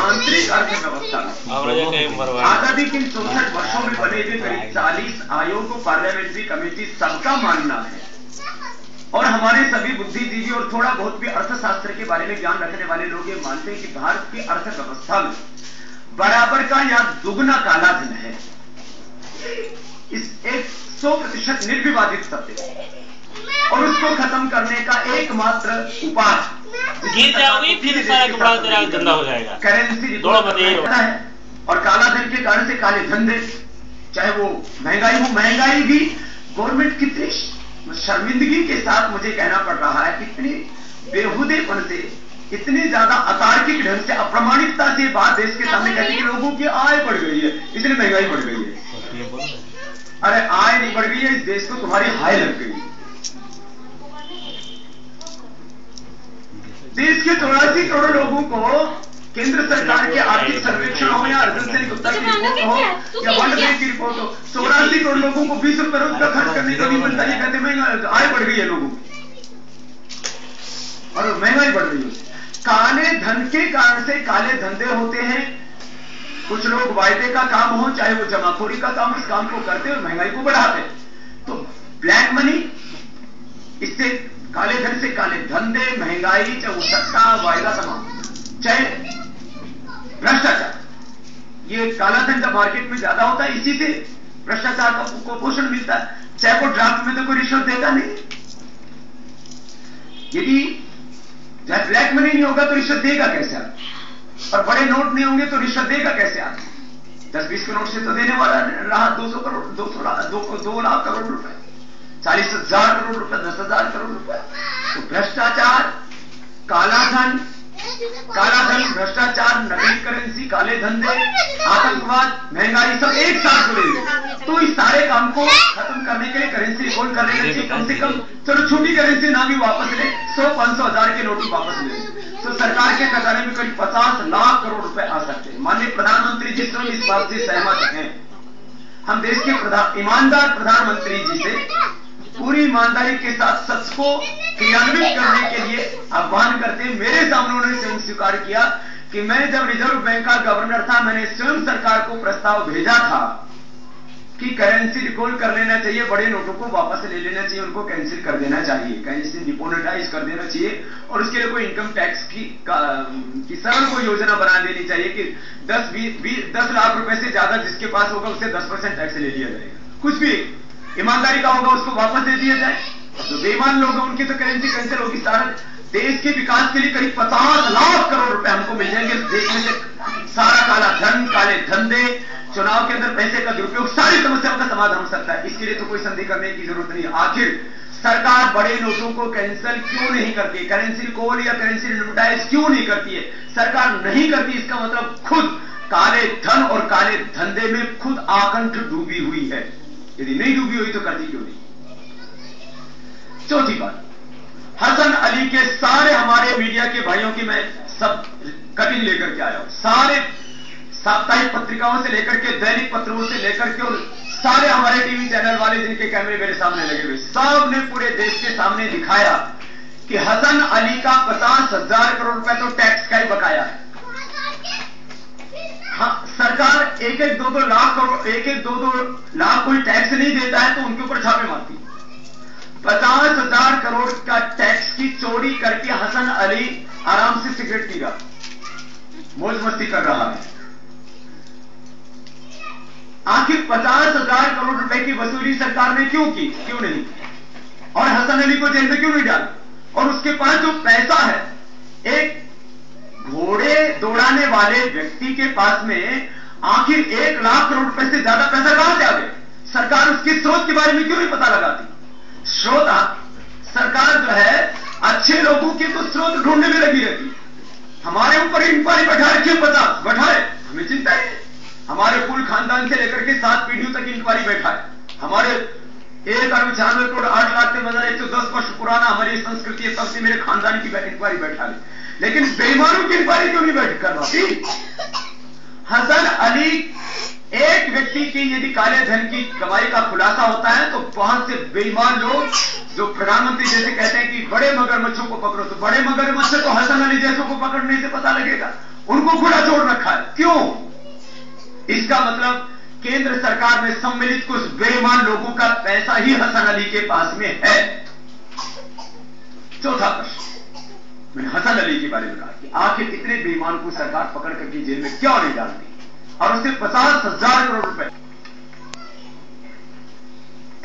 आंतरिक अर्थव्यवस्था आजादी के 64 वर्षों में बने हुए करीब 40 आयोग, पार्लियामेंट्री कमेटी सबका मानना है और हमारे सभी बुद्धिजीवी और थोड़ा बहुत भी अर्थशास्त्र के बारे में ज्ञान रखने वाले लोग ये मानते हैं कि भारत की अर्थव्यवस्था में बराबर का या दुगना काला धन है। इस 100% निर्विवादित सत्य और उसको खत्म करने का एकमात्र उपाय करेंसी है और काला धन के कारण से काले धंधे, चाहे वो महंगाई हो, महंगाई भी गवर्नमेंट कितनी शर्मिंदगी के साथ मुझे कहना पड़ रहा है, कितनी बेहुदेपन से, इतनी ज्यादा अतार्किक ढंग से, अप्रामाणिकता से बात देश के सामने कहती है कि लोगों की आय बढ़ गई है इसलिए महंगाई बढ़ गई है। अरे आय नहीं बढ़ गई है, इस देश को तुम्हारी हाय लग गई है। देश के 84 करोड़ लोगों को केंद्र सरकार के आर्थिक सर्वेक्षण हो या अर्जुन सेन गुप्ता की रिपोर्ट हो या वर्ल्ड बैंक की रिपोर्ट हो, 84 करोड़ लोगों को 20 रुपए रोज का खर्च करने को नहीं मिलता। ये कहते हैं आय बढ़ गई है लोगों की और महंगाई बढ़ रही है। काले धन के कारण से काले धंधे होते हैं। कुछ लोग वायदे का काम हो, चाहे वो जमाखोरी का काम, इस काम को करते और महंगाई को बढ़ाते। तो ब्लैक मनी, इससे काले धन से काले धंधे, महंगाई, चाहे वो सट्टा, वायदा तमाम, चाहे भ्रष्टाचार, ये काला धन जब मार्केट में ज्यादा होता है इसी से भ्रष्टाचार का पोषण मिलता है। चाहे को ड्राफ्ट में तो कोई रिश्वत देता नहीं, यदि चाहे ब्लैक मनी नहीं होगा तो रिश्वत देगा कैसे आदमी, और बड़े नोट नहीं होंगे तो रिश्वत देगा कैसे आदमी। 10-20 के नोट से तो देने वाला रहा 200 करोड़, 2 लाख करोड़ रुपए, 40,000 करोड़ रुपए, 10,000 करोड़ रुपए। तो भ्रष्टाचार, काला धन, भ्रष्टाचार, नकली करेंसी, काले धंधे, आतंकवाद, महंगाई सब एक साथ जुड़े हुए। तो इस सारे काम को खत्म करने के लिए करेंसी रिकॉर्ड करने के लिए कम से कम, चलो छोटी करेंसी ना भी वापस ले, 100-500 हजार के नोट वापस ले, तो सरकार के खजाने में करीब 50 लाख करोड़ रुपए आ सकते हैं। माननीय प्रधानमंत्री जी स्वयं इस बात से सहमत हैं। हम देश के ईमानदार प्रधानमंत्री जी से पूरी ईमानदारी के साथ सच को क्रियान्वित करने के लिए आह्वान करते हैं। मेरे सामने उन्होंने स्वयं स्वीकार किया कि मैं जब रिजर्व बैंक का गवर्नर था, मैंने स्वयं सरकार को प्रस्ताव भेजा था कि करेंसी रिकॉल कर लेना चाहिए, बड़े नोटों को वापस ले लेना चाहिए, उनको कैंसिल कर देना चाहिए, करेंसी डिमोनेटाइज कर देना चाहिए और उसके लिए कोई इनकम टैक्स की सरल कोई योजना बना देनी चाहिए कि 10 लाख रुपए से ज्यादा जिसके पास होगा उससे 10% टैक्स ले लिया जाएगा। कुछ भी ईमानदारी का होगा उसको वापस दे दिया जाए। जो बेईमान लोग हैं उनकी तो करेंसी कैंसिल होगी। सारा देश के विकास के लिए करीब 50 लाख करोड़ रुपए हमको मिल जाएंगे। देश में से सारा काला धन, काले धंधे, चुनाव के अंदर पैसे का दुरुपयोग, सारी समस्याओं का समाधान हो सकता है। इसके लिए तो कोई संदेह करने की जरूरत नहीं। आखिर सरकार बड़े नोटों को कैंसिल क्यों नहीं करती, करेंसी रिकॉल या करेंसी डिमोनेटाइज क्यों नहीं करती है? सरकार नहीं करती, इसका मतलब खुद काले धन और काले धंधे में खुद आकंठ डूबी हुई है। यदि नहीं डूबी हुई तो करती क्यों नहीं? चौथी बात, हसन अली के सारे हमारे मीडिया के भाइयों की मैं सब कटिंग लेकर के आया हूं। सारे साप्ताहिक पत्रिकाओं से लेकर के, दैनिक पत्रों से लेकर के, और सारे हमारे टीवी चैनल वाले जिनके कैमरे मेरे सामने लगे हुए, सब ने पूरे देश के सामने दिखाया कि हसन अली का 50,000 करोड़ रुपए तो टैक्स का ही बकाया है। हाँ, सरकार 1-2 लाख करोड़, 1-2 लाख कोई टैक्स नहीं देता है तो उनके ऊपर छापे मारती। 50,000 करोड़ का टैक्स की चोरी करके हसन अली आराम से सिगरेट पी रहा, मौज मस्ती कर रहा है। आखिर 50,000 करोड़ रुपए की वसूली सरकार ने क्यों की, क्यों नहीं? और हसन अली को जेल में क्यों नहीं डाला? और उसके पास जो पैसा है, एक घोड़े दौड़ाने वाले व्यक्ति के पास में आखिर 1 लाख करोड़ रुपए से ज्यादा पैसा कहां से आ गया? सरकार उसके स्रोत के बारे में क्यों नहीं पता लगाती? स्रोत सरकार जो है अच्छे लोगों के तो स्रोत ढूंढने में लगी रहती है। हमारे ऊपर इंक्वायरी बैठा रखिए, 50 बैठाए, हमें चिंता है। हमारे कुल खानदान से लेकर के 7 पीढ़ियों तक इंक्वायरी बैठा है। हमारे 1,96 करोड़ 8 लाख से बजा 110 वर्ष पुराना हमारी संस्कृति है, तब से मेरे खानदान की इंक्वायरी बैठा है। लेकिन बेईमानों की इंक्वायरी क्यों नहीं बैठ कर रहा? हसन अली एक व्यक्ति की यदि काले धन की कमाई का खुलासा होता है तो बहुत से बेईमान लोग जो प्रधानमंत्री जैसे कहते हैं कि बड़े मगरमच्छों को पकड़ो, तो बड़े मगरमच्छ तो हसन अली जैसों को पकड़ने से पता लगेगा, उनको खुला छोड़ रखा है। क्यों? इसका मतलब केंद्र सरकार में सम्मिलित कुछ बेईमान लोगों का पैसा ही हसन अली के पास में है। चौथा प्रश्न मैंने हसन अली के बारे में कहा कि आखिर इतने बेईमान को सरकार पकड़ करके जेल में क्यों नहीं डालती और उसे 50,000 करोड़ रुपए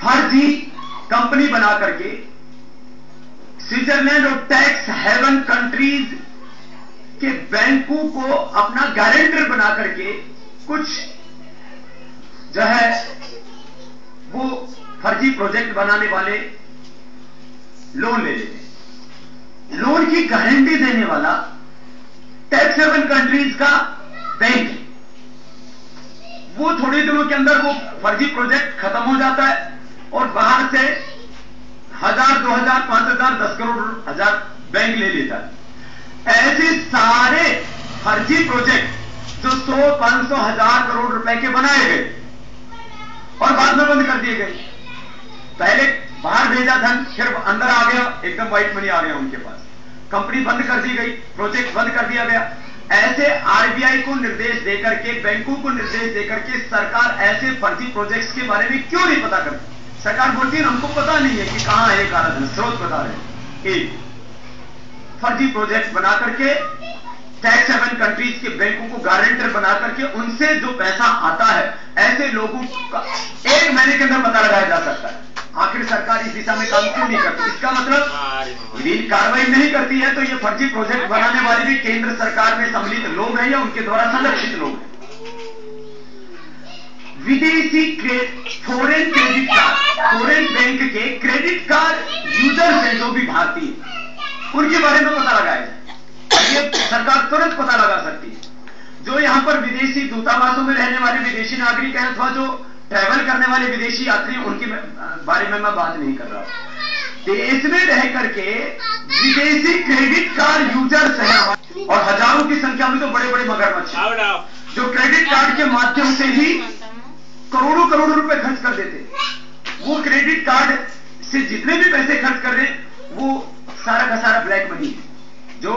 फर्जी कंपनी बना करके स्विट्जरलैंड और टैक्स हेवन कंट्रीज के बैंकों को अपना गारंटर बना करके कुछ जो है वो फर्जी प्रोजेक्ट बनाने वाले लोन ले लेते हैं। लोन की गारंटी देने वाला टैक्स हेवन कंट्रीज का बैंक है। वो थोड़े दिनों के अंदर वो फर्जी प्रोजेक्ट खत्म हो जाता है और बाहर से 1,000, 2,000, 5,000, 10 करोड़, 1,000 बैंक ले लेता है। ऐसे सारे फर्जी प्रोजेक्ट जो 100, 500, 1,000 करोड़ रुपए के बनाए गए और बाद में बंद कर दिए गए। पहले बाहर भेजा धन, फिर अंदर आ गया, एकदम व्हाइट मनी आ गया उनके पास, कंपनी बंद कर दी गई, प्रोजेक्ट बंद कर दिया गया। ऐसे आरबीआई को निर्देश देकर के, बैंकों को निर्देश देकर के सरकार ऐसे फर्जी प्रोजेक्ट्स के बारे में क्यों नहीं पता करती? सरकार बोलती है हमको पता नहीं है कि कहां है काला धन, स्रोत बता रहे हैं। एक फर्जी प्रोजेक्ट बना करके टैक्स हेवन कंट्रीज के बैंकों को गारंटर बना करके उनसे जो पैसा आता है, ऐसे लोगों का 1 महीने के अंदर पता लगाया जा सकता है। आखिर सरकार इस दिशा में काम क्यों नहीं करती? इसका मतलब यदि कार्रवाई नहीं करती है तो ये फर्जी प्रोजेक्ट बनाने वाले भी केंद्र सरकार में सम्मिलित लोग हैं या उनके द्वारा संरक्षित लोग हैं। विदेशी foreign credit card, foreign bank के क्रेडिट कार्ड यूजर्स हैं जो भी भारतीय, उनके बारे में पता लगाया जाए। ये सरकार तुरंत पता लगा सकती है। जो यहां पर विदेशी दूतावासों में रहने वाले विदेशी नागरिक हैं अथवा जो ट्रैवल करने वाले विदेशी यात्री, उनके बारे में मैं बात नहीं कर रहा हूं। देश में रह करके विदेशी क्रेडिट कार्ड यूजर्स हैं और हजारों की संख्या में तो बड़े बड़े मगरमच्छ जो क्रेडिट कार्ड के माध्यम से ही करोड़ों करोड़ों रुपए खर्च कर देते। वो क्रेडिट कार्ड से जितने भी पैसे खर्च कर रहे हैं वो सारा का सारा ब्लैक मनी है। जो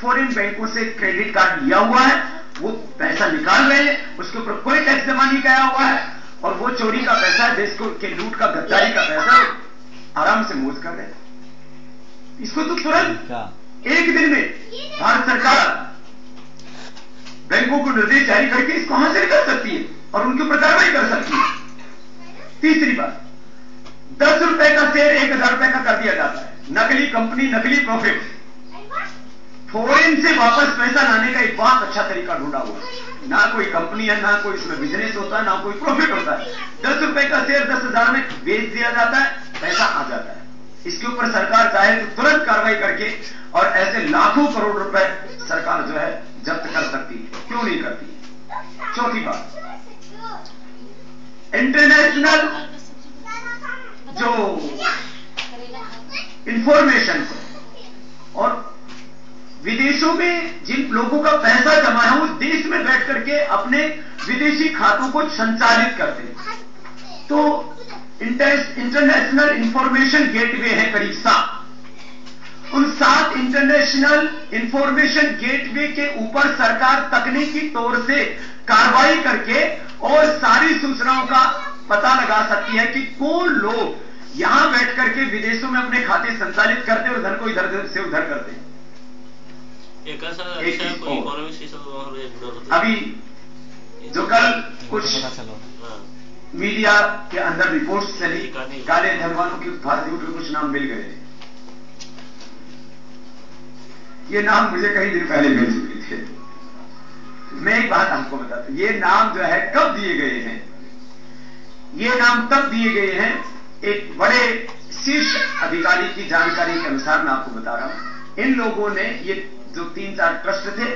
फॉरेन बैंकों से क्रेडिट कार्ड लिया हुआ है वो पैसा निकाल रहे हैं, उसके ऊपर कोई टैक्स जमा नहीं किया हुआ है और वो चोरी का पैसा, देश को के लूट का, गद्दारी का पैसा आराम से मौज कर रहे हैं। इसको तो तुरंत 1 दिन में भारत सरकार बैंकों को निर्देश जारी करके इसको हासिल कर सकती है और उनके ऊपर कार्रवाई कर सकती है। तीसरी बात, 10 रुपए का शेयर 1,000 रुपए का कर दिया जाता है। नकली कंपनी, नकली प्रॉफिट। फॉरेन से वापस पैसा लाने का एक बहुत अच्छा तरीका ढूंढा हुआ है। ना कोई कंपनी है, ना कोई इसमें बिजनेस होता है, ना कोई प्रॉफिट होता है। 10 रुपए का शेयर 10,000 में बेच दिया जाता है, पैसा आ जाता है। इसके ऊपर सरकार चाहे तो तुरंत कार्रवाई करके और ऐसे लाखों करोड़ रुपए सरकार जो है जब्त कर सकती है। क्यों नहीं करती? चौथी बात, इंटरनेशनल जो इंफॉर्मेशन और विदेशों में जिन लोगों का पैसा जमा है वो देश में बैठ करके अपने विदेशी खातों को संचालित करते हैं। तो इंटरनेशनल इंफॉर्मेशन गेटवे है करीब 7। उन 7 इंटरनेशनल इंफॉर्मेशन गेटवे के ऊपर सरकार तकनीकी तौर से कार्रवाई करके और सारी सूचनाओं का पता लगा सकती है कि कौन लोग यहां बैठ करके विदेशों में अपने खाते संचालित करते और धन को इधर से उधर करते हैं। अभी जो कल कुछ मीडिया के अंदर रिपोर्ट्स चली, काले धन वालों के भारतीयों के कुछ नाम मिल गए थे। ये नाम मुझे कई दिन पहले मिल चुके थे। मैं एक बात आपको बताता हूं, ये नाम जो है कब दिए गए हैं? ये नाम तब दिए गए हैं, एक बड़े शीर्ष अधिकारी की जानकारी के अनुसार मैं आपको बता रहा हूं। इन लोगों ने, ये जो 3-4 ट्रस्ट थे,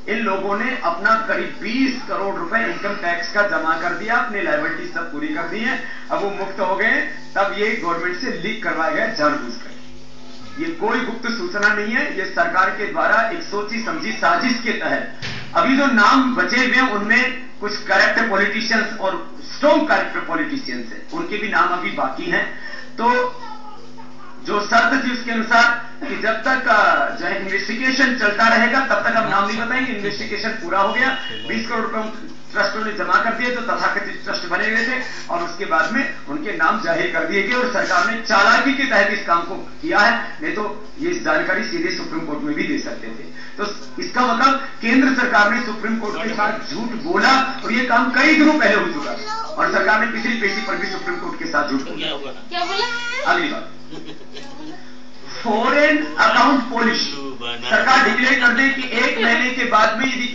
इन लोगों ने अपना करीब 20 करोड़ रुपए इनकम टैक्स का जमा कर दिया, अपनी लायबिलिटी सब पूरी कर दी है। अब वो मुक्त हो गए, तब ये गवर्नमेंट से लीक करवाया गया जानबूझकर। ये कोई गुप्त सूचना नहीं है, ये सरकार के द्वारा एक सोची समझी साजिश के तहत। अभी जो नाम बचे हुए हैं उनमें कुछ करप्ट पॉलिटिशियंस और स्ट्रॉन्ग करप्ट पॉलिटिशियंस हैं, उनके भी नाम अभी बाकी हैं। तो जो शर्त थी उसके अनुसार कि जब तक जो है इन्वेस्टिगेशन चलता रहेगा तब तक हम नाम नहीं बताएंगे। इन्वेस्टिगेशन पूरा हो गया, 20 करोड़ रुपए ट्रस्टों ने जमा कर दिए जो तथाकथित ट्रस्ट बने हुए थे, और उसके बाद में उनके नाम जाहिर कर दिए गए और सरकार ने चालाकी के तहत इस काम को किया है, नहीं तो ये जानकारी सीधे सुप्रीम कोर्ट में भी दे सकते थे। तो इसका मतलब केंद्र सरकार ने सुप्रीम कोर्ट के साथ झूठ बोला, और ये काम कई दिनों पहले हो चुका है, और सरकार ने पिछली पेशी पर भी सुप्रीम कोर्ट के साथ झूठ बोला। अगली बात, फॉरेन अकाउंट पॉलिसी सरकार डिक्लेयर कर दे कि 1 महीने के बाद में यदि